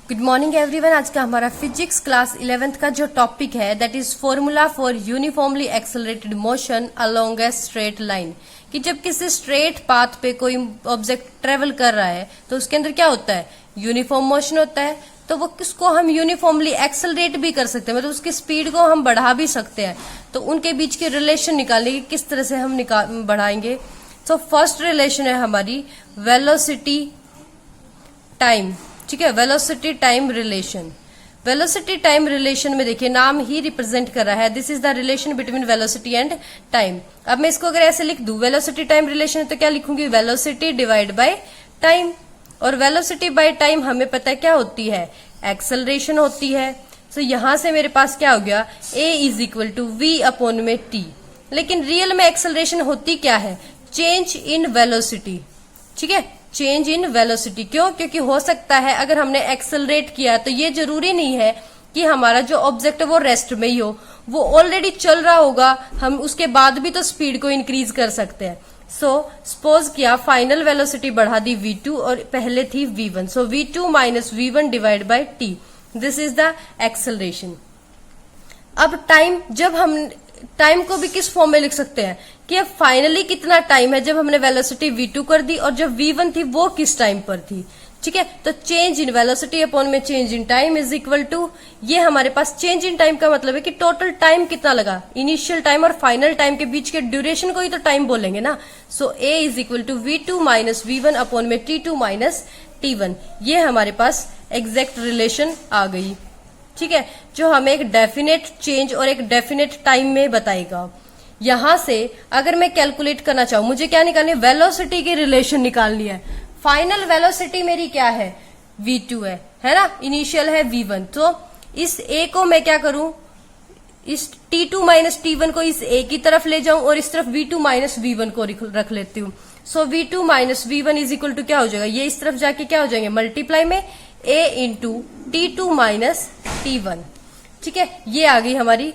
Good morning everyone. आज का हमारा फिजिक्स क्लास 11th का जो टॉपिक है that is formula for uniformly accelerated motion along a straight line. कि जब किसी स्ट्रेट पाथ पे कोई ऑब्जेक्ट ट्रेवल कर रहा है तो उसके अंदर क्या होता है, यूनिफॉर्म मोशन होता है। तो वो किसको हम यूनिफॉर्मली एक्सेलरेट भी कर सकते हैं, मतलब उसकी स्पीड को हम बढ़ा भी सकते हैं। तो उनके बीच के रिलेशन निकालने की किस तरह से हम बढ़ाएंगे। तो फर्स्ट रिलेशन है हमारी वेलोसिटी टाइम, ठीक है, velocity time relation. Velocity time relation में देखिए नाम ही रिप्रेजेंट कर रहा है, this is the relation between velocity and time. अब मैं इसको अगर ऐसे लिख दूं, वेलोसिटी टाइम रिलेशन तो क्या लिखूंगी, वेलोसिटी डिवाइड बाय टाइम। और वेलोसिटी बाय टाइम हमें पता है क्या होती है, एक्सेलरेशन होती है। तो यहां से मेरे पास क्या हो गया, a is equal to v upon में t। लेकिन रियल में एक्सेलरेशन होती क्या है, चेंज इन वेलोसिटी, ठीक है, चेंज इन वेलोसिटी। क्यों, क्योंकि हो सकता है अगर हमने एक्सेलरेट किया तो ये जरूरी नहीं है कि हमारा जो ऑब्जेक्ट है वो रेस्ट में ही हो, वो ऑलरेडी चल रहा होगा, हम उसके बाद भी तो स्पीड को इंक्रीज कर सकते हैं। सो सपोज किया फाइनल वेलोसिटी बढ़ा दी v2 और पहले थी v1, so v2 minus v1 divide bye t, this is the acceleration. अब टाइम, जब हम टाइम को भी किस फॉर्म में लिख सकते हैं कि अब फाइनली कितना टाइम है जब हमने वेलोसिटी v2 कर दी और जब v1 थी वो किस टाइम पर थी, ठीक है। तो चेंज इन वेलोसिटी अपॉन में change in time is equal to, ये हमारे पास चेंज इन टाइम का मतलब है कि टोटल टाइम कितना लगा, इनिशियल टाइम और फाइनल टाइम के बीच के ड्यूरेशन को ही तो टाइम बोलेंगे ना। So a is equal to v2 minus v1 upon में t2 माइनस t1। ये हमारे पास एग्जैक्ट रिलेशन आ गई, ठीक है, जो हमें एक डेफिनेट चेंज और एक डेफिनेट टाइम में बताएगा। यहां से अगर मैं कैलकुलेट करना चाहूं, मुझे क्या निकालनी है, वेलोसिटी की रिलेशन निकालनी है। फाइनल वेलोसिटी मेरी क्या है, v2 है ना, इनिशियल है v1। तो इस a को मैं क्या करूं, इस t2 माइनस t1 को इस a की तरफ ले जाऊं और इस तरफ v2 माइनस v1 को रख लेती हूं। So v2 minus v1 is equal to क्या हो जाएगा, ये इस तरफ जाके क्या हो जाएंगे, मल्टीप्लाई में a into t2 minus t1, ठीक है। ये आ गई हमारी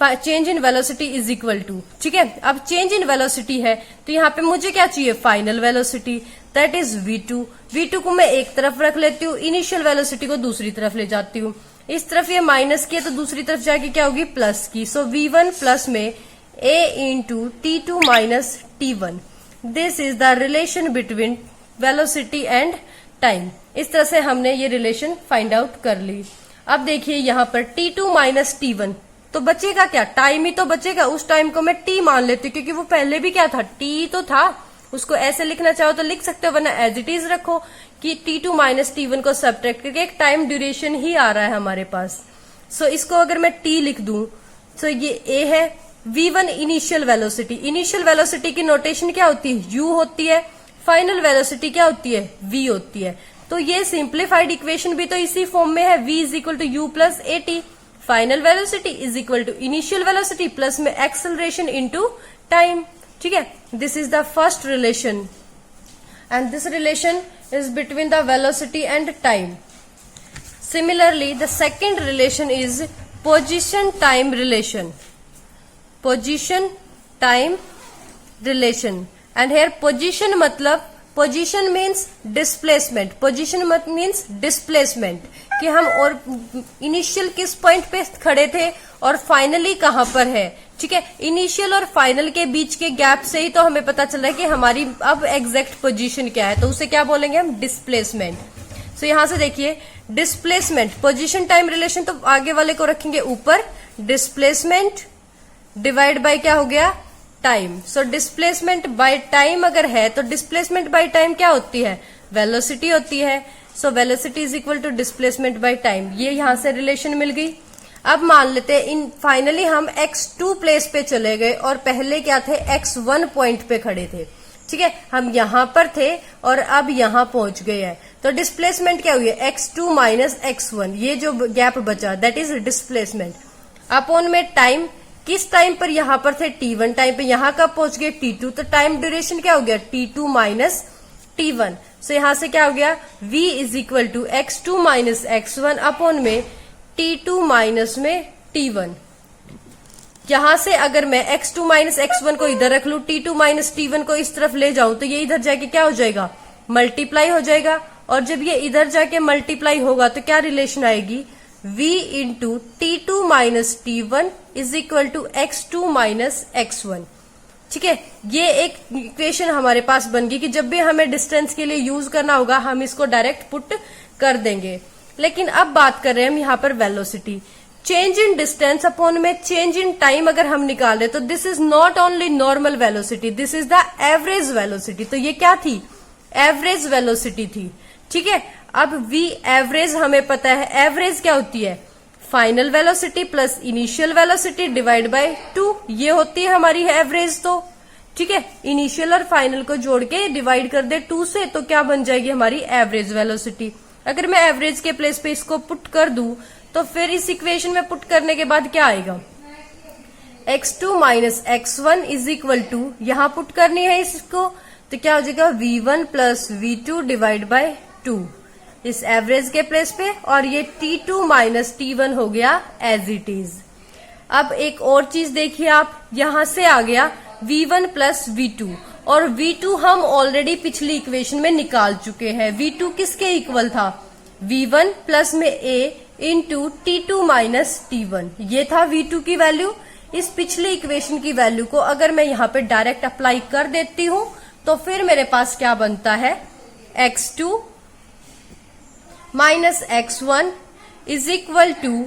change in velocity is equal to, ठीक है। अब चेंज इन वेलोसिटी है तो यहाँ पे मुझे क्या चाहिए, final velocity, that is v2। v2 को मैं एक तरफ रख लेती हूँ, इनिशियल वेलोसिटी को दूसरी तरफ ले जाती हूँ। इस तरफ ये माइनस की है तो दूसरी तरफ जाके क्या होगी, प्लस की। सो v1 प्लस में a into t2 minus t1, this is the relation between velocity and time. इस तरह से हमने ये रिलेशन फाइंड आउट कर ली। अब देखिए यहाँ पर t2 माइनस t1, तो बचेगा क्या, टाइम ही तो बचेगा। उस टाइम को मैं t मान लेती हूँ क्योंकि वो पहले भी क्या था, t तो था। उसको ऐसे लिखना चाहो तो लिख सकते हो, वरना एज इट इज रखो कि t2 माइनस t1 को सब्ट्रैक्ट करके एक टाइम ड्यूरेशन ही आ रहा है हमारे पास। सो इसको अगर मैं t लिख दूं तो ये a है, v1 initial velocity. Initial velocity की नोटेशन क्या होती है, u होती है। फाइनल वेलोसिटी क्या होती है, v होती है। तो ये सिंप्लीफाइड इक्वेशन भी तो इसी फॉर्म में है, v is equal to u plus a t. Final velocity is equal to initial velocity plus में एक्सेलरेशन इनटू टाइम, ठीक है। This is the first relation and this relation is between the velocity and time. Similarly the second relation is position time relation, position time relation. And here position मतलब, position means displacement, position मत means displacement, कि हम और initial किस point पे खड़े थे और फाइनली कहां पर है, ठीक है। इनिशियल और फाइनल के बीच के गैप से ही तो हमें पता चल रहा है कि हमारी अब एग्जैक्ट पोजीशन क्या है, तो उसे क्या बोलेंगे हम, डिस्प्लेसमेंट। सो यहां से देखिए डिस्प्लेसमेंट, पोजीशन टाइम रिलेशन तो आगे वाले को रखेंगे ऊपर, डिस्प्लेसमेंट डिवाइड बाय क्या हो गया, time. So displacement by time अगर है तो डिस्प्लेसमेंट बाय टाइम क्या होती है, वेलोसिटी होती है। So velocity is equal to displacement by time, ये यहां से रिलेशन मिल गई। अब मान लेते हैं इन फाइनली हम x2 प्लेस पे चले गए और पहले क्या थे, x1 पॉइंट पे खड़े थे, ठीक है। हम यहां पर थे और अब यहां पहुंच गए हैं, तो डिस्प्लेसमेंट क्या हुई है, x2 माइनस x1, ये जो गैप बचा दैट इज डिस्प्लेसमेंट। अपॉन में टाइम, किस टाइम पर यहां पर थे, t1 टाइम पे, यहां कब पहुंच गए, t2, तो टाइम ड्यूरेशन क्या हो गया, t2 माइनस t1। सो यहां से क्या हो गया, v is equal to x2 minus x1 upon में t2 माइनस में t1। यहां से अगर मैं x2 माइनस x1 को इधर रख लू, t2 माइनस t1 को इस तरफ ले जाऊं तो ये इधर जाके क्या हो जाएगा, मल्टीप्लाई हो जाएगा और जब ये इधर जाके मल्टीप्लाई होगा तो क्या रिलेशन आएगी, v into T2 minus T1 is equal to X2 minus X1। ठीक है, ये एक इक्वेशन हमारे पास बन गई कि जब भी हमें डिस्टेंस के लिए यूज करना होगा हम इसको डायरेक्ट पुट कर देंगे। लेकिन अब बात कर रहे हैं हम यहाँ पर velocity, change in distance upon में चेंज इन टाइम अगर हम निकाल रहे तो this is not only normal velocity, this is the average velocity. तो ये क्या थी, एवरेज वेलोसिटी थी। ठीक है, अब v एवरेज हमें पता है, एवरेज क्या होती है, final velocity plus initial velocity divide by 2, ये होती है हमारी एवरेज। तो ठीक है, इनिशियल और फाइनल को जोड़ के डिवाइड कर दे 2 से तो क्या बन जाएगी हमारी एवरेज वेलोसिटी। अगर मैं एवरेज के प्लेस पे इसको पुट कर दूं तो फिर इस इक्वेशन में पुट करने के बाद क्या आएगा, x2 minus x1 is equal to, यहां पुट करनी है इसको तो क्या हो जाएगा v1 plus v2 divide by 2 इस एवरेज के प्लेस पे, और ये T2 माइनस T1 हो गया एज इट इज। अब एक और चीज देखिए आप, यहां से आ गया v1 प्लस v2 और v2 हम ऑलरेडी पिछली इक्वेशन में निकाल चुके हैं। v2 किसके इक्वल था, v1 प्लस में a into T2 minus T1, ये था v2 की वैल्यू। इस पिछली इक्वेशन की वैल्यू को अगर मैं यहाँ पे डायरेक्ट अप्लाई कर देती हूं तो फिर मेरे पास क्या बनता है, x2 minus x1 is equal to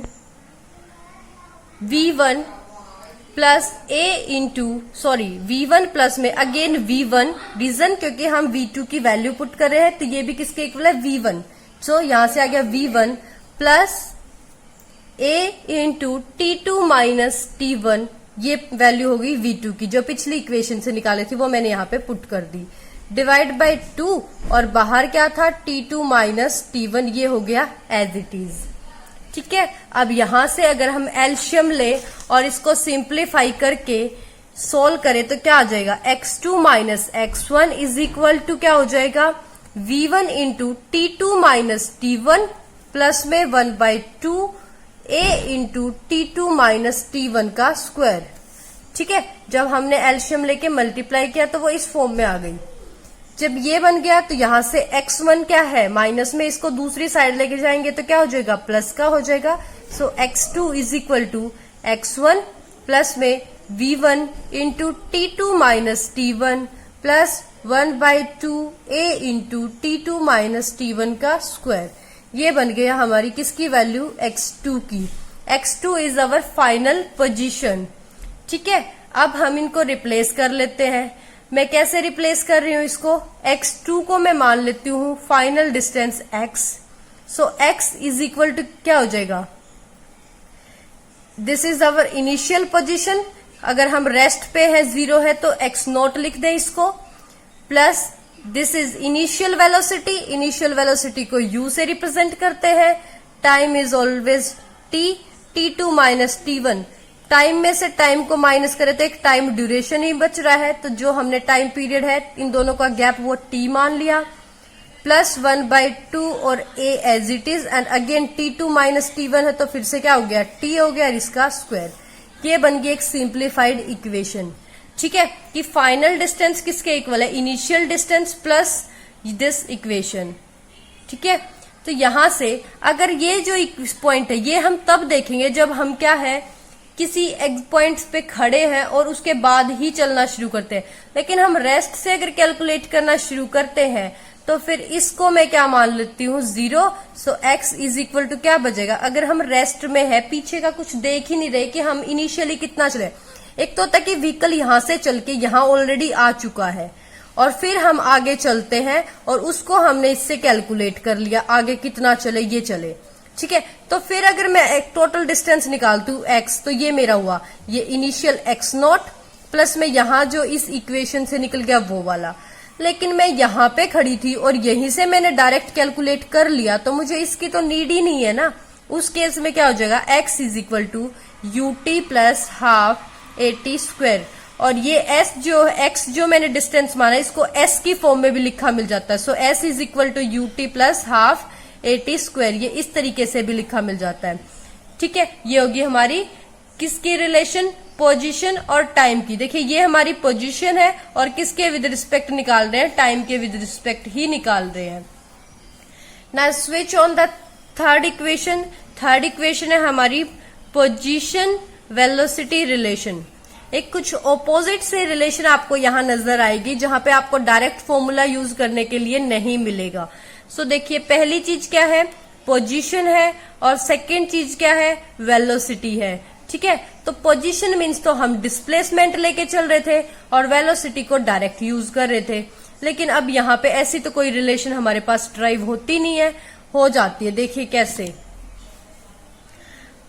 v1 plus a into v1 plus में अगेन v1, रीजन क्योंकि हम v2 की वैल्यू पुट कर रहे हैं तो ये भी किसके इक्वल है, v1। सो यहां से आ गया v1 plus a into T2 minus T1, ये वैल्यू होगी v2 की जो पिछली इक्वेशन से निकाले थी वो मैंने यहाँ पे पुट कर दी, डिवाइड बाय 2 और बाहर क्या था T2 माइनस T1, ये हो गया एज इट इज। ठीक है, अब यहां से अगर हम एलशियम ले और इसको सिंप्लीफाई करके सोल्व करें तो क्या आ जाएगा, x2 minus x1 is equal to क्या हो जाएगा, v1 into T2 minus T1 plus में 1/2 a into T2 minus T1 का स्क्वायर। ठीक है, जब हमने एलशियम लेके मल्टीप्लाई किया तो वो इस फॉर्म में आ गई। जब ये बन गया तो यहां से x1 क्या है, माइनस में इसको दूसरी साइड लेके जाएंगे तो क्या हो जाएगा, प्लस का हो जाएगा। So x2 is equal to x1 plus में v1 into T2 minus T1 plus 1/2 a into T2 minus T1 का स्क्वायर। ये बन गया हमारी किसकी वैल्यू, x2 की। x2 is our final position. ठीक है, अब हम इनको रिप्लेस कर लेते हैं। मैं कैसे रिप्लेस कर रही हूं इसको, x2 को मैं मान लेती हूं final distance x। So x is equal to क्या हो जाएगा, this is our initial position, अगर हम रेस्ट पे है 0 है तो x नॉट लिख दें इसको, plus this is initial velocity, initial velocity को u से रिप्रेजेंट करते हैं, time is always t, T2 minus T1, time में से टाइम को माइनस करें तो एक टाइम ड्यूरेशन ही बच रहा है, तो जो हमने टाइम पीरियड है इन दोनों का गैप वो t मान लिया, प्लस 1/2 और a as it is, and again T2 minus T1 है तो फिर से क्या हो गया, t हो गया और इसका स्क्वायर। ये बन गई एक सिंप्लीफाइड इक्वेशन। ठीक है, कि फाइनल डिस्टेंस किसके इक्वल है, initial distance plus this equation. ठीक है, तो यहां से अगर ये जो पॉइंट है ये हम तब देखेंगे जब हम क्या है किसी पॉइंट्स पे खड़े हैं और उसके बाद ही चलना शुरू करते हैं। लेकिन हम रेस्ट से अगर कैलकुलेट करना शुरू करते हैं तो फिर इसको मैं क्या मान लेती हूँ, 0। सो x इज इक्वल टू क्या बचेगा, अगर हम रेस्ट में है, पीछे का कुछ देख ही नहीं रहे कि हम इनिशियली कितना चले। एक तो होता है कि व्हीकल यहां से चल के यहाँ ऑलरेडी आ चुका है और फिर हम आगे चलते हैं और उसको हमने इससे कैलकुलेट कर लिया आगे कितना चले, ये चले। ठीक है, तो फिर अगर मैं एक टोटल डिस्टेंस निकालती हूँ x, तो ये मेरा हुआ ये इनिशियल x नॉट प्लस में यहाँ जो इस इक्वेशन से निकल गया वो वाला। लेकिन मैं यहाँ पे खड़ी थी और यहीं से मैंने डायरेक्ट कैलकुलेट कर लिया तो मुझे इसकी तो नीड ही नहीं है ना। उस केस में क्या हो जाएगा, x is equal to ut plus half at square, और ये x जो मैंने डिस्टेंस माना इसको s की फॉर्म में भी लिखा मिल जाता है। So s is equal to ut plus half at square, ये इस तरीके से भी लिखा मिल जाता है। ठीक है, ये होगी हमारी किसकी रिलेशन, पोजीशन और टाइम की। देखिए ये हमारी पोजीशन है और किसके विद रिस्पेक्ट निकाल रहे हैं, टाइम के विद रिस्पेक्ट ही निकाल रहे हैं। ना switch on the third equation. Third equation है हमारी पोजीशन वेलोसिटी रिलेशन। एक कुछ ऑपोजिट से रिलेशन आपको यहां नजर आएगी, जहां पे आपको डायरेक्ट फॉर्मूला यूज करने के लिए नहीं मिलेगा। सो देखिए, पहली चीज क्या है, पोजीशन है, और सेकेंड चीज क्या है, वेलोसिटी है। ठीक है, तो पोजीशन मीन्स तो हम डिस्प्लेसमेंट लेके चल रहे थे और वेलोसिटी को डायरेक्ट यूज कर रहे थे। लेकिन अब यहाँ पे ऐसी तो कोई रिलेशन हमारे पास ड्राइव होती नहीं है, हो जाती है। देखिए कैसे,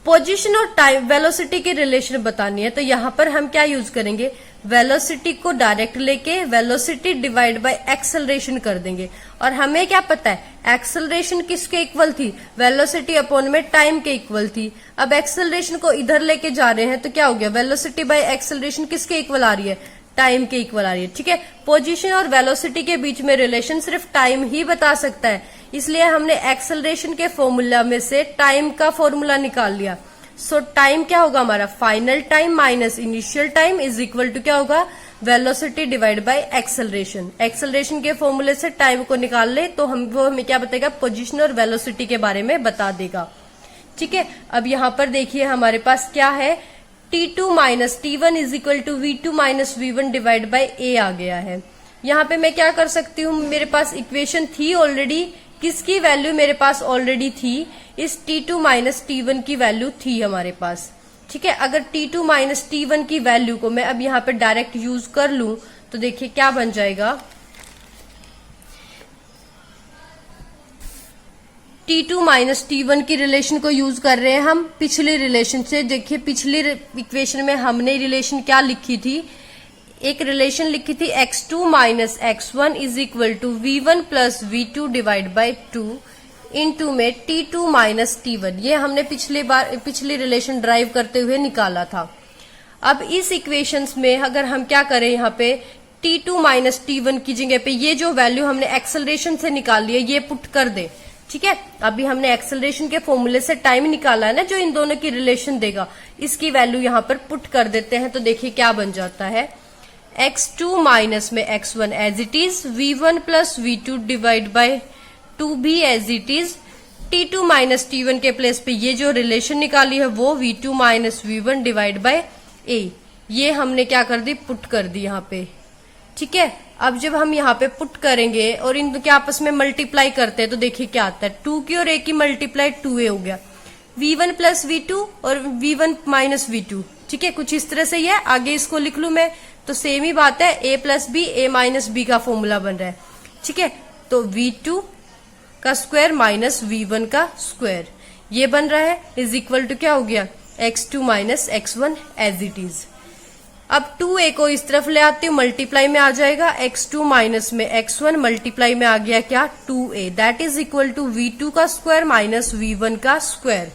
पोजीशन और टाइम वेलोसिटी की रिलेशन बतानी है, तो यहां पर हम क्या यूज करेंगे, वेलोसिटी को डायरेक्ट लेके वेलोसिटी डिवाइड बाय एक्सेलरेशन कर देंगे। और हमें क्या पता है, एक्सेलरेशन किसके इक्वल थी, वेलोसिटी अपॉन में टाइम के इक्वल थी। अब एक्सेलरेशन को इधर लेके जा रहे हैं तो क्या हो गया, वेलोसिटी बाय एक्सेलरेशन किसके इक्वल आ रही है, टाइम के इक्वल आ रही है। ठीक है, पोजीशन और वेलोसिटी के बीच में रिलेशन सिर्फ टाइम ही बता सकता है, इसलिए हमने एक्सेलरेशन के फॉर्मूला में से टाइम का फॉर्मूला निकाल लिया। सो टाइम क्या होगा हमारा, final time minus initial time is equal to क्या होगा, velocity divide by acceleration. Acceleration के फॉर्मूले से टाइम को निकाल ले तो वो हमें क्या बताएगा, पोजीशन और वेलोसिटी के बारे में बता देगा। ठीक है, अब यहां पर देखिए हमारे पास क्या है, T2 minus T1 is equal to V2 minus V1 divide by A आ गया है। यहाँ पे मैं क्या कर सकती हूँ, मेरे पास इक्वेशन थी ऑलरेडी, किसकी वैल्यू मेरे पास ऑलरेडी थी, इस T2 माइनस T1 की वैल्यू थी हमारे पास। ठीक है, अगर T2 माइनस T1 की वैल्यू को मैं अब यहाँ पे डायरेक्ट यूज कर लूं तो देखिए क्या बन जाएगा, T2 माइनस T1 की रिलेशन को यूज कर रहे हैं हम पिछली रिलेशन से। देखिए पिछली इक्वेशन में हमने रिलेशन क्या लिखी थी, एक रिलेशन लिखी थी x2 minus x1 is equal to V1 plus V2 divide by 2 into में T2 माइनस T1। ये हमने पिछली रिलेशन ड्राइव करते हुए निकाला था। अब इस इक्वेशंस में अगर हम क्या करें, यहाँ पे T2 माइनस T1 की जगह पे ये जो वैल्यू हमने एक्सेलरेशन से निकाल ली है ये पुट कर दे। ठीक है, अभी हमने एक्सेलरेशन के फॉर्मूले से टाइम निकाला है ना, जो इन दोनों की रिलेशन देगा, इसकी वैल्यू यहाँ पर पुट कर देते हैं तो देखिए क्या बन जाता है, x2 माइनस में x1 as it is, V1 plus V2 divide by 2 भी as it is, T2 minus T1 के प्लेस पे ये जो रिलेशन निकाली है वो V2 minus V1 divide by A, ये हमने क्या कर दी, पुट कर दी यहाँ पे। ठीक है, अब जब हम यहाँ पे पुट करेंगे और इन के आपस में मल्टीप्लाई करते हैं तो देखिए क्या आता है, 2 की और A की मल्टीप्लाई 2A हो गया, V1 प्लस V2 और V1 माइनस V2। ठीक है, कुछ इस तरह से ही है, आगे इसको लिख लू मैं तो सेम ही बात है, A plus B A minus B का फॉर्मूला बन रहा है। ठीक है, तो V2 का स्क्वायर माइनस V1 का स्क्वायर ये बन रहा है, इज इक्वल टू क्या हो गया, x2 minus x1 as it is. अब 2A को इस तरफ ले आती हूँ, मल्टीप्लाई में आ जाएगा, x2 माइनस में x1 मल्टीप्लाई में आ गया क्या, 2A, that is equal to V2 का स्क्वायर माइनस V1 का स्क्वायर।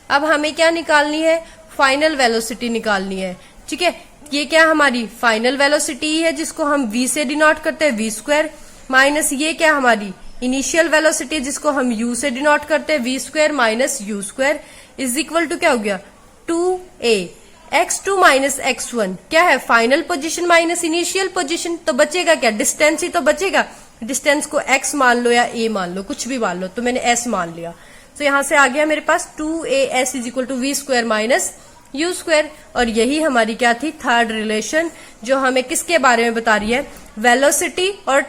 अब हमें क्या निकालनी है, फाइनल वेलोसिटी निकालनी है। ठीक है, ये क्या हमारी फाइनल वेलोसिटी है जिसको हम V से डिनोट करते हैं, V स्क्वायर, माइनस ये क्या हमारी इनिशियल वेलोसिटी जिसको हम U से डिनोट करते हैं, V square minus U square, is equal to क्या हो गया, 2A। x2 माइनस x1 क्या है, final position minus initial position, तो बचेगा क्या, डिस्टेंस ही तो बचेगा। डिस्टेंस को x मान लो या a मान लो, कुछ भी मान लो, तो मैंने s मान लिया। तो यहां से आ गया मेरे पास 2as is equal to V square minus U square. और यही हमारी क्या थी, थर्ड रिलेशन, जो हमें किसके बारे में बता रही है, वेलोसिटी और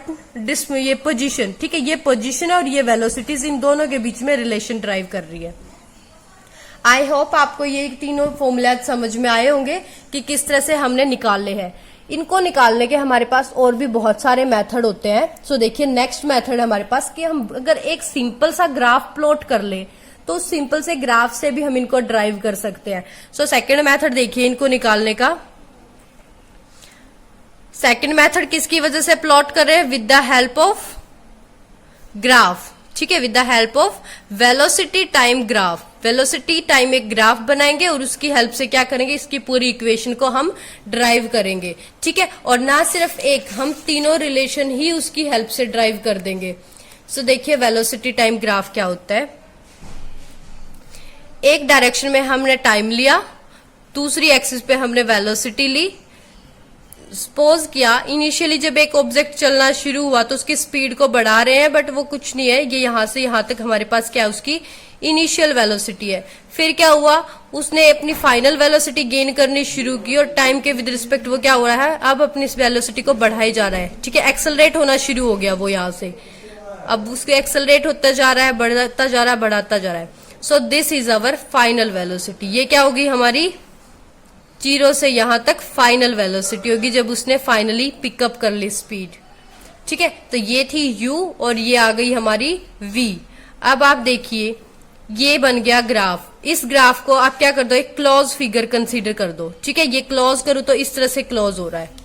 ये पोजीशन। ठीक है, ये पोजीशन और ये वेलोसिटीज इन दोनों के बीच में रिलेशन ड्राइव कर रही है। आई होप आपको ये तीनों फॉर्मूला समझ में आए होंगे कि किस तरह से हमने निकाले हैं। इनको निकालने के हमारे पास और भी बहुत सारे मेथड होते हैं। सो देखिए नेक्स्ट मेथड हमारे पास कि हम अगर एक सिंपल सा ग्राफ प्लॉट कर ले तो उस सिंपल से ग्राफ से भी हम इनको ड्राइव कर सकते हैं। सो सेकंड मेथड देखिए इनको निकालने का। सेकंड मेथड किसकी वजह से प्लॉट कर रहे हैं, with the help of graph. ठीक है, with the help of velocity time graph. Velocity time एक ग्राफ बनाएंगे और उसकी हेल्प से क्या करेंगे, इसकी पूरी इक्वेशन को हम ड्राइव करेंगे। ठीक है, और ना सिर्फ एक, हम तीनों रिलेशन ही उसकी हेल्प से ड्राइव कर देंगे। सो देखिए वेलोसिटी टाइम ग्राफ क्या होता है। एक डायरेक्शन में हमने टाइम लिया, दूसरी एक्सिस पे हमने वेलोसिटी ली, सपोज किया इनिशियली जब एक ऑब्जेक्ट चलना शुरू हुआ तो उसकी स्पीड को बढ़ा रहे हैं, बट वो कुछ नहीं है, ये यहां से यहां तक हमारे पास क्या है, उसकी इनिशियल वेलोसिटी है। फिर क्या हुआ, उसने अपनी फाइनल वेलोसिटी गेन करनी शुरू की और टाइम के विद रिस्पेक्ट वो क्या हो रहा है, अब अपनी इस वेलोसिटी को बढ़ाई जा रहा है। ठीक है, एक्सेलरेट होना शुरू हो गया वो यहां से, अब उसके एक्सेलरेट होता जा रहा है, बढ़ता जा रहा है, बढ़ाता जा रहा है। So this is our final velocity. ये क्या होगी हमारी, 0 से यहां तक फाइनल वेलोसिटी होगी जब उसने फाइनली पिकअप कर ली स्पीड। ठीक है, तो ये थी u और ये आ गई हमारी v। अब आप देखिए ये बन गया ग्राफ। इस ग्राफ को आप क्या कर दो, एक क्लोज फिगर कंसीडर कर दो। ठीक है, ये क्लोज करूं तो इस तरह से क्लोज हो रहा है।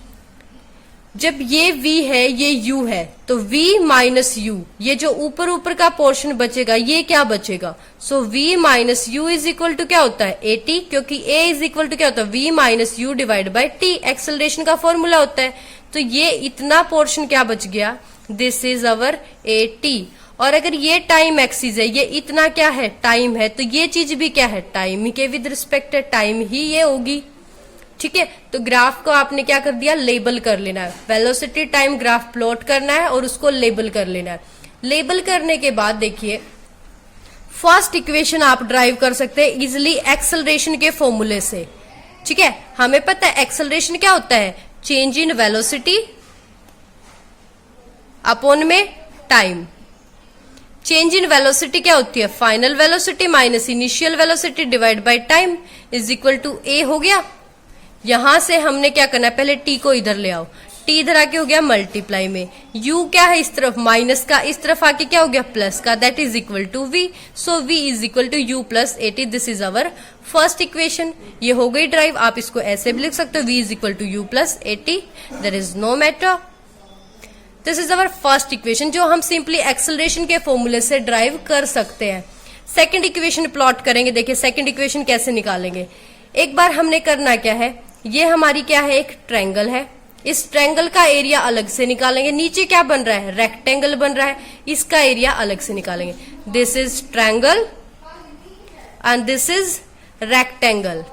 जब ये v है, ये u है, तो v माइनस u, ये जो ऊपर ऊपर का पोर्शन बचेगा ये क्या बचेगा, so v minus u is equal to क्या होता है, at, क्योंकि a इज इक्वल टू क्या होता है, v minus u divide by t, acceleration का फॉर्मूला होता है। तो ये इतना पोर्शन क्या बच गया, दिस इज अवर at। और अगर ये टाइम एक्सिस है, ये इतना क्या है, टाइम है, तो ये चीज भी क्या है, टाइम ही के विद रिस्पेक्ट है, टाइम ही ये होगी। ठीक है, तो ग्राफ को आपने क्या कर दिया, लेबल कर लेना है। वेलोसिटी टाइम ग्राफ प्लॉट करना है और उसको लेबल कर लेना है। लेबल करने के बाद देखिए फर्स्ट इक्वेशन आप ड्राइव कर सकते हैं इजिली एक्सेलरेशन के फॉर्मूले से। ठीक है, हमें पता है एक्सेलरेशन क्या होता है, चेंज इन वेलोसिटी अपॉन में टाइम। चेंज इन वेलोसिटी क्या होती है, final velocity minus initial velocity divide by time is equal to A हो गया। यहां से हमने क्या करना है, पहले टी को इधर ले आओ, टी इधर आके हो गया मल्टीप्लाई में, u क्या है इस तरफ माइनस का, इस तरफ आके क्या हो गया प्लस का, that is equal to v। So v is equal to u plus at। This is our first equation. ये हो गई ड्राइव। आप इसको ऐसे भी लिख सकते हो, v is equal to u plus at, there is no matter. This is our first equation जो हम सिंपली एक्सेलरेशन के फॉर्मूले से ड्राइव कर सकते हैं। सेकंड इक्वेशन प्लॉट करेंगे। देखिए सेकंड इक्वेशन कैसे निकालेंगे। एक बार हमने करना क्या है, ये हमारी क्या है, एक ट्रायंगल है, इस ट्रायंगल का एरिया अलग से निकालेंगे। नीचे क्या बन रहा है, रेक्टेंगल बन रहा है, इसका एरिया अलग से निकालेंगे। This is triangle and this is rectangle.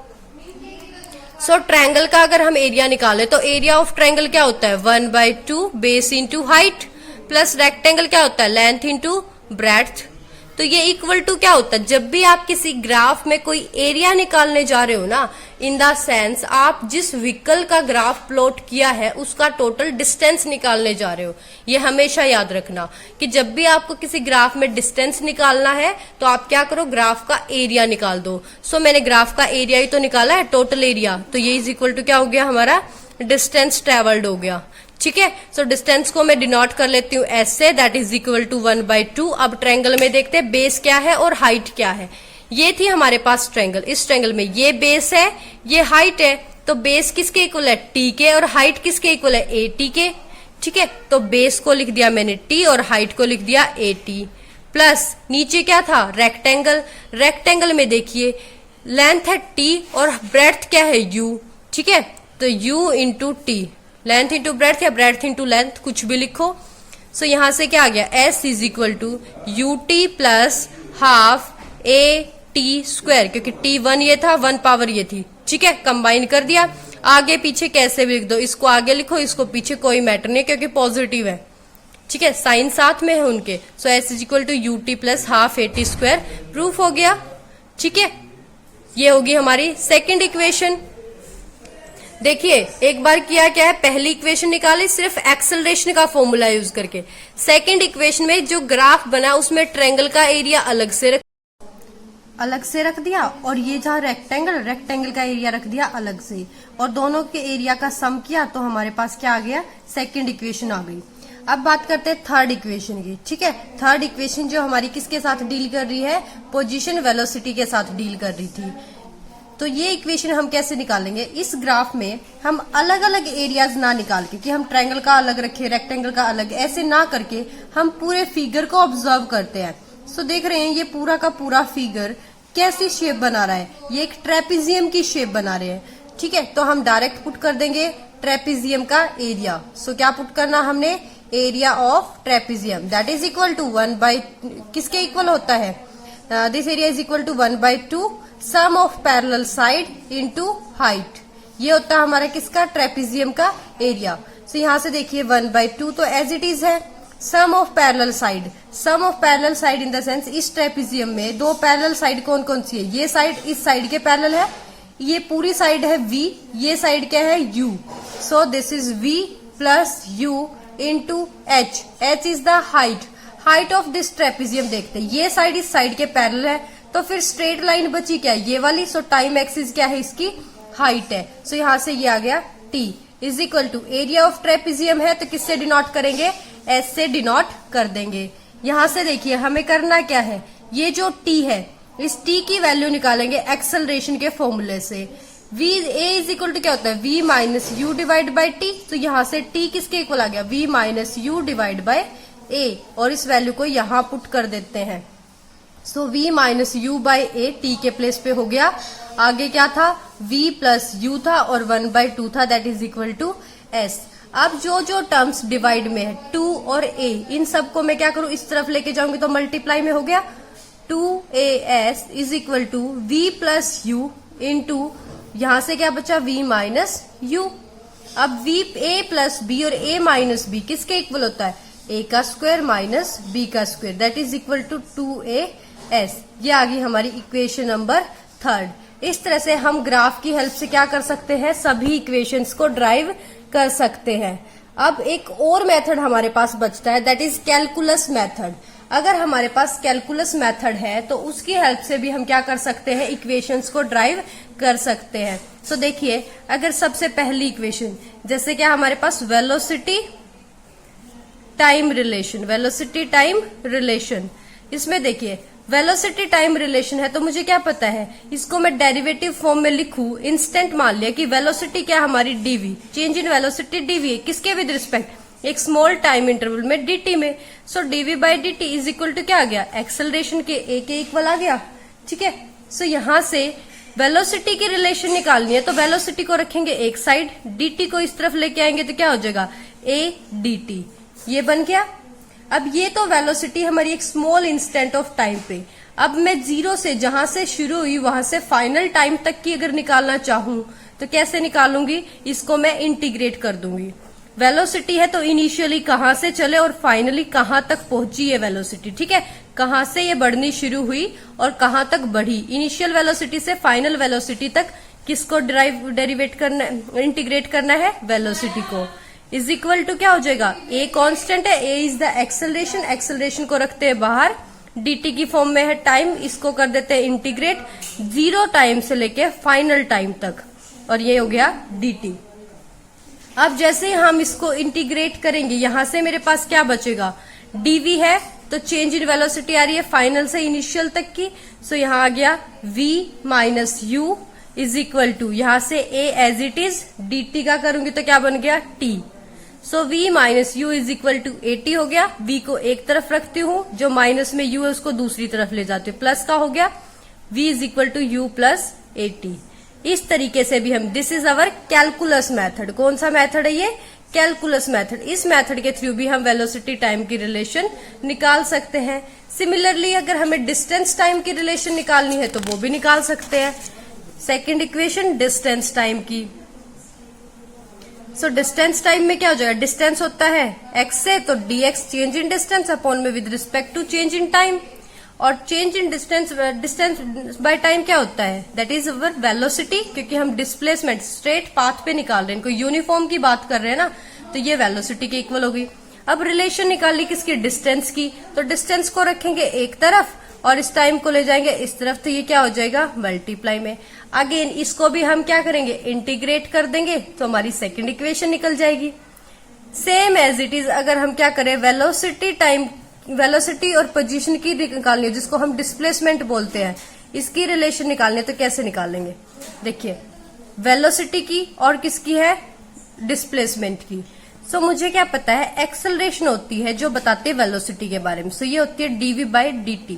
So triangle का अगर हम एरिया निकाले तो एरिया ऑफ ट्रायंगल क्या होता है, 1/2 base into height, plus rectangle क्या होता है, लेंथ इंटू ब्रेड्थ। तो ये इक्वल टू क्या होता है, जब भी आप किसी ग्राफ में कोई एरिया निकालने जा रहे हो ना, इन द सेंस आप जिस व्हीकल का ग्राफ प्लॉट किया है उसका टोटल डिस्टेंस निकालने जा रहे हो। ये हमेशा याद रखना कि जब भी आपको किसी ग्राफ में डिस्टेंस निकालना है तो आप क्या करो, ग्राफ का एरिया निकाल दो। सो मैंने ग्राफ का एरिया ही तो निकाला है, टोटल एरिया, तो ये इज इक्वल टू क्या हो गया, हमारा डिस्टेंस ट्रेवल्ड हो गया। ठीक है, सो डिस्टेंस को मैं डिनोट कर लेती हूँ एस से, दैट इज इक्वल टू 1/2। अब ट्रायंगल में देखते हैं बेस क्या है और हाइट क्या है। ये थी हमारे पास ट्रायंगल, इस ट्रायंगल में ये बेस है, ये हाइट है, तो बेस किसके इक्वल है, टी के, और हाइट किसके इक्वल है, ए टी के। ठीक है, तो बेस को लिख दिया मैंने टी और हाइट को लिख दिया ए टी, प्लस नीचे क्या था, रेक्टेंगल। रेक्टेंगल में देखिए लेंथ है टी और ब्रेड्थ क्या है, यू। ठीक है, तो u into t, length into breadth या ब्रेड्थ इंटू लेंथ, कुछ भी लिखो। सो यहां से क्या आ गया, s is equal to U T plus half A T square, क्योंकि टी 1 ये था, 1 पावर ये थी। ठीक है, कंबाइन कर दिया। आगे पीछे कैसे भी लिख दो, इसको आगे लिखो, इसको पीछे, कोई मैटर नहीं क्योंकि पॉजिटिव है। ठीक है, साइन साथ में है उनके। So S is equal to U T plus half A T square, proof हो गया। ठीक है, ये होगी हमारी सेकेंड इक्वेशन। देखिए एक बार किया क्या है, पहली इक्वेशन निकाली सिर्फ एक्सेलरेशन का फॉर्मूला यूज करके। सेकंड इक्वेशन में जो ग्राफ बना उसमें ट्रायंगल का एरिया अलग से रख दिया और ये जहाँ रेक्टेंगल का एरिया रख दिया अलग से, और दोनों के एरिया का सम किया तो हमारे पास क्या आ गया, सेकंड इक्वेशन आ गई। अब बात करते हैं थर्ड इक्वेशन की। ठीक है, थर्ड इक्वेशन जो हमारी किसके साथ डील कर रही है, पोजीशन वेलोसिटी के साथ डील कर रही थी। तो ये इक्वेशन हम कैसे निकालेंगे, इस ग्राफ में हम अलग अलग एरियाज ना निकाल के, कि हम ट्रायंगल का अलग रखे, रेक्टेंगल का अलग, ऐसे ना करके हम पूरे फिगर को ऑब्जर्व करते हैं। सो देख रहे हैं ये पूरा का पूरा फिगर कैसी शेप बना रहा है, ये एक ट्रेपेजियम की शेप बना रहे हैं। ठीक है, तो हम डायरेक्ट पुट कर देंगे ट्रेपेजियम का एरिया। सो क्या पुट करना हमने, area of trapezium, that is equal to 1/, किसके इक्वल होता है, this area is equal to 1/2 sum of parallel side into height. ये होता है हमारा किसका, ट्रेपेजियम का एरिया। सो यहाँ से देखिए 1/2 तो एज इट इज है। Sum of parallel side, sum of parallel side in the sense इस ट्रेपेजियम में दो पैरेलल साइड कौन कौन सी है, ये साइड इस साइड के पैरेलल है, ये पूरी साइड है v, ये साइड क्या है u। So this is v plus u into h, h is the height of this trapezium. देखते हैं ये साइड इस साइड के पैरेलल है, तो फिर स्ट्रेट लाइन बची क्या, ये वाली। सो टाइम एक्सिस क्या है, इसकी हाइट है। सो यहाँ से ये आ गया t is equal to area of trapezium है, तो किससे डिनोट करेंगे, s से डिनोट कर देंगे। यहाँ से देखिए हमें करना क्या है, ये जो t है इस t की वैल्यू निकालेंगे एक्सेलरेशन के फॉर्मूले से। v a is equal to क्या होता है, v minus u divide by t. तो यहाँ से t किसके इक्वल आ गया, v minus u divide by a, और इस वैल्यू को यहाँ पुट कर देते हैं। सो v minus you by A T के प्लेस पे हो गया। आगे क्या था, v प्लस यू था और 1/2 था, that is equal to s। अब जो जो टर्म्स डिवाइड में है 2 और a, इन सबको मैं क्या करूं, इस तरफ लेके जाऊंगी तो मल्टीप्लाई में हो गया। 2as is equal to v plus u into यहां से क्या बचा, v माइनस यू। अब v a प्लस b और a माइनस b किसके इक्वल होता है, a का स्क्वायर माइनस b का square, that is equal to 2as। ये आ गई हमारी इक्वेशन नंबर 3। इस तरह से हम ग्राफ की हेल्प से क्या कर सकते हैं, सभी इक्वेशंस को ड्राइव कर सकते हैं। अब एक और मेथड हमारे पास बचता है, दैट इज कैलकुलस मेथड। अगर हमारे पास कैलकुलस मेथड है तो उसकी हेल्प से भी हम क्या कर सकते हैं, इक्वेशंस को ड्राइव कर सकते हैं। सो देखिए अगर सबसे पहली इक्वेशन, जैसे क्या हमारे पास velocity time relation, velocity time relation, इसमें देखिए वेलोसिटी टाइम रिलेशन है, तो मुझे क्या पता है, इसको मैं डेरिवेटिव फॉर्म में लिखूं। इंस्टेंट मान लिया कि वेलोसिटी क्या हमारी dv, change in velocity dv है, किसके विद रिस्पेक्ट, एक स्मॉल टाइम इंटरवल में dt में। So dv by dt is equal to क्या आ गया, एक्सेलरेशन के a के इक्वल आ गया। ठीक है, सो यहां से वेलोसिटी की रिलेशन निकालनी है, तो वेलोसिटी को रखेंगे एक साइड, dt को इस तरफ लेके आएंगे तो क्या हो जाएगा, a dt, ये बन गया। अब ये तो वेलोसिटी हमारी एक स्मॉल इंस्टेंट ऑफ टाइम पे। अब मैं जीरो से, जहां से शुरू हुई वहां से फाइनल टाइम तक की अगर निकालना चाहूं तो कैसे निकालूंगी, इसको मैं इंटीग्रेट कर दूंगी। वेलोसिटी है तो इनिशियली कहां से चले और फाइनली कहां तक पहुंची है वेलोसिटी। ठीक है, कहां से ये बढ़नी शुरू हुई और कहां तक बढ़ी, इनिशियल वेलोसिटी से फाइनल वेलोसिटी तक किसको डेरिवेट करना, इंटीग्रेट करना है, वेलोसिटी को। इज इक्वल टू क्या हो जाएगा, a कांस्टेंट है, a is the acceleration, acceleration को रखते हैं बाहर, dt की फॉर्म में है टाइम, इसको कर देते हैं इंटीग्रेट 0 टाइम से लेके फाइनल टाइम तक, और ये हो गया dt। अब जैसे हम इसको इंटीग्रेट करेंगे, यहां से मेरे पास क्या बचेगा, dv है तो चेंज इन वेलोसिटी आ रही है फाइनल से इनिशियल तक की। सो यहाँ आ गया v minus u is equal to, यहां से a as it is, dt का करूंगी तो क्या बन गया t। So v minus u is equal to 80 हो गया। v को एक तरफ रखती हूँ, जो माइनस में u है उसको दूसरी तरफ ले जाती हूँ, प्लस का हो गया v is equal to u plus 80। इस तरीके से भी हम, this is our calculus method. कौन सा मेथड है ये, कैलकुलस मेथड। इस मेथड के थ्रू भी हम वेलोसिटी टाइम की रिलेशन निकाल सकते हैं। सिमिलरली अगर हमें डिस्टेंस टाइम की रिलेशन निकालनी है तो वो भी निकाल सकते हैं। सेकेंड इक्वेशन डिस्टेंस टाइम की। सो डिस्टेंस टाइम में क्या हो जाएगा, डिस्टेंस होता है x से, तो dx change in distance upon में with respect to change in time, और change in distance, distance by time क्या होता है, दैट इज अवर वेलोसिटी, क्योंकि हम डिस्प्लेसमेंट स्ट्रेट पाथ पे निकाल रहे हैं, कोई यूनिफॉर्म की बात कर रहे हैं ना, तो ये वेलोसिटी के इक्वल होगी। अब रिलेशन निकाली किसकी, डिस्टेंस की, तो डिस्टेंस को रखेंगे एक तरफ और इस टाइम को ले जाएंगे इस तरफ, तो ये क्या हो जाएगा, मल्टीप्लाई में। अगेन इसको भी हम क्या करेंगे, इंटीग्रेट कर देंगे, तो हमारी सेकंड इक्वेशन निकल जाएगी। सेम एज इट इज अगर हम क्या करें, वेलोसिटी टाइम, वेलोसिटी और पोजीशन की निकालनी है, जिसको हम डिस्प्लेसमेंट बोलते हैं, इसकी रिलेशन निकालनी है, तो कैसे निकालेंगे, देखिए वेलोसिटी की और किसकी है, डिस्प्लेसमेंट की। सो मुझे क्या पता है, एक्सेलरेशन होती है जो बताते हैं वेलोसिटी के बारे में। सो ये होती है dv by dt,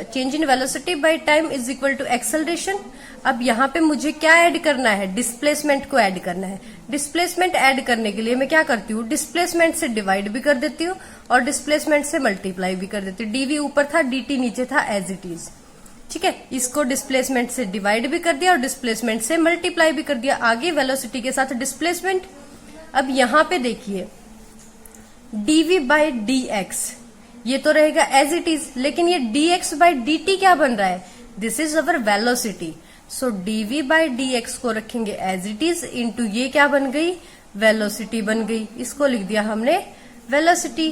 change in velocity by time is equal to acceleration. अब यहाँ पे मुझे क्या ऐड करना है, डिस्प्लेसमेंट को ऐड करना है। डिस्प्लेसमेंट ऐड करने के लिए मैं क्या करती हूँ, डिस्प्लेसमेंट से डिवाइड भी कर देती हूँ और डिस्प्लेसमेंट से मल्टीप्लाई भी कर देती हूँ। dv ऊपर था, dt नीचे था, एज इट इज। ठीक है, इसको डिस्प्लेसमेंट से डिवाइड भी कर दिया और डिस्प्लेसमेंट से मल्टीप्लाई भी कर दिया, आगे वेलोसिटी के साथ डिस्प्लेसमेंट। अब यहां पे देखिए dv बाई dx, ये तो रहेगा एज इट इज, लेकिन ये dx बाई dt क्या बन रहा है, this is our velocity. So dv by dx को रखेंगे एज इट इज इंटू ये क्या बन गई, वेलोसिटी बन गई, इसको लिख दिया हमने वेलोसिटी।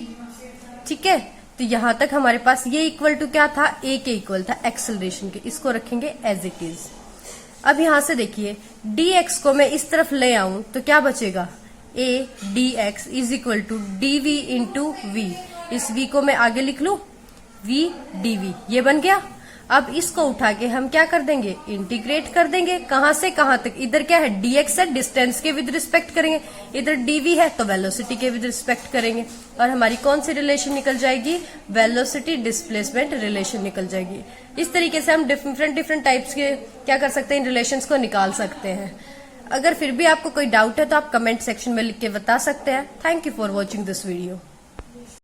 ठीक है, तो यहां तक हमारे पास ये इक्वल टू क्या था, a के इक्वल था एक्सेलरेशन के, इसको रखेंगे एज इट इज। अब यहां से देखिए dx को मैं इस तरफ ले आऊं तो क्या बचेगा, a dx is equal to dv into v, इस v को मैं आगे लिख लू v dv, ये बन गया। अब इसको उठा के हम क्या कर देंगे, इंटीग्रेट कर देंगे, कहां से कहां तक, इधर क्या है dx है, डिस्टेंस के विद रिस्पेक्ट करेंगे, इधर dv है तो वेलोसिटी के विद रिस्पेक्ट करेंगे, और हमारी कौन सी रिलेशन निकल जाएगी, वेलोसिटी डिस्प्लेसमेंट रिलेशन निकल जाएगी। इस तरीके से हम डिफरेंट टाइप्स के क्या कर सकते हैं, इन रिलेशंस को निकाल सकते हैं। अगर फिर भी आपको कोई डाउट है तो आप कमेंट सेक्शन में लिख के बता सकते हैं। Thank you for watching this video.